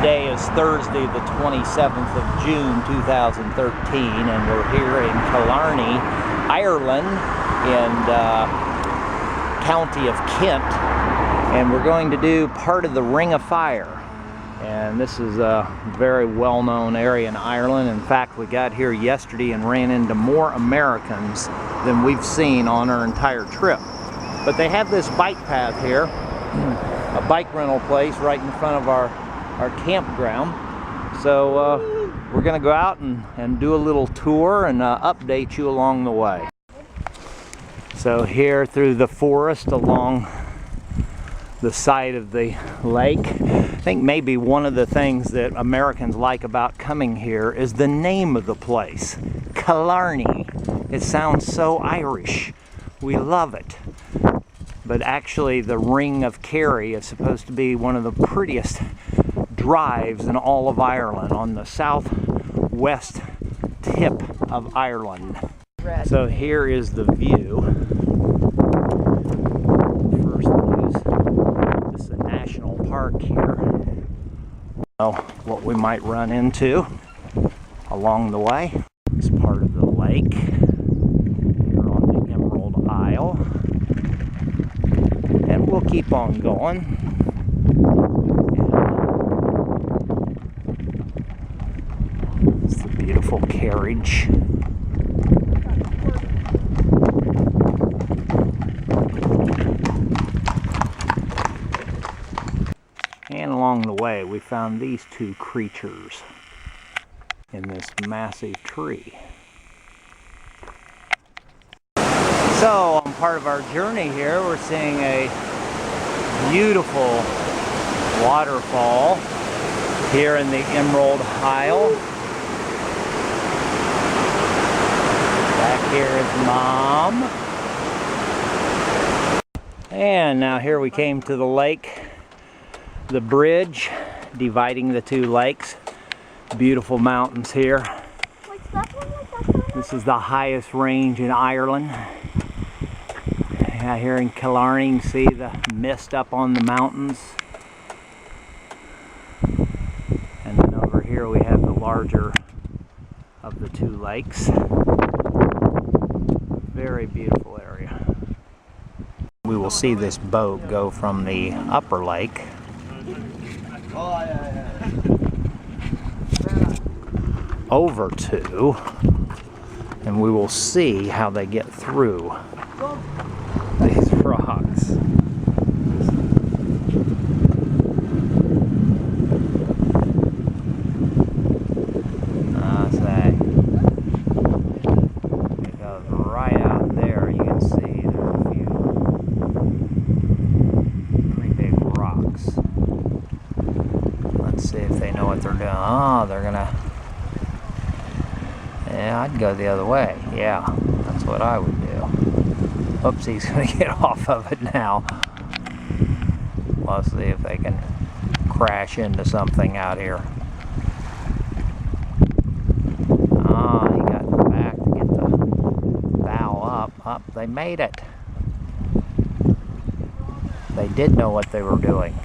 Today is Thursday, the 27th of June, 2013, and we're here in Killarney, Ireland, in county of Kent, and we're going to do part of the Ring of Fire. And this is a very well-known area in Ireland. In fact, we got here yesterday and ran into more Americans than we've seen on our entire trip. But they have this bike path here, a bike rental place right in front of our campground. So we're going to go out and do a little tour and update you along the way. So here through the forest along the side of the lake, I think maybe one of the things that Americans like about coming here is the name of the place, Killarney. It sounds so Irish. We love it. But actually the Ring of Kerry is supposed to be one of the prettiest drives in all of Ireland, on the southwest tip of Ireland. So here is the view. First views. This is a national park here. So what we might run into along the way is part of the lake. Here on the Emerald Isle. And we'll keep on going. It's a beautiful carriage. And along the way we found these two creatures in this massive tree. So on part of our journey here, we're seeing a beautiful waterfall here in the Emerald Isle. Back here is Mom. And now here we came to the lake, the bridge dividing the two lakes. Beautiful mountains here. This is the highest range in Ireland. Here in Killarney, you can see the mist up on the mountains. And then over here we have the larger of the two lakes. Very beautiful area. We will see this boat go from the upper lake over to, and we will see how they get through these rocks. It goes right out there. You can see there are a few pretty big rocks. Let's see if they know what they're doing. Oh, they're gonna. Yeah, I'd go the other way. Yeah, that's what I would do. Oops, he's going to get off of it now. Let's see if they can crash into something out here. Ah, he got back to get the bow up. Up, they made it. They did know what they were doing.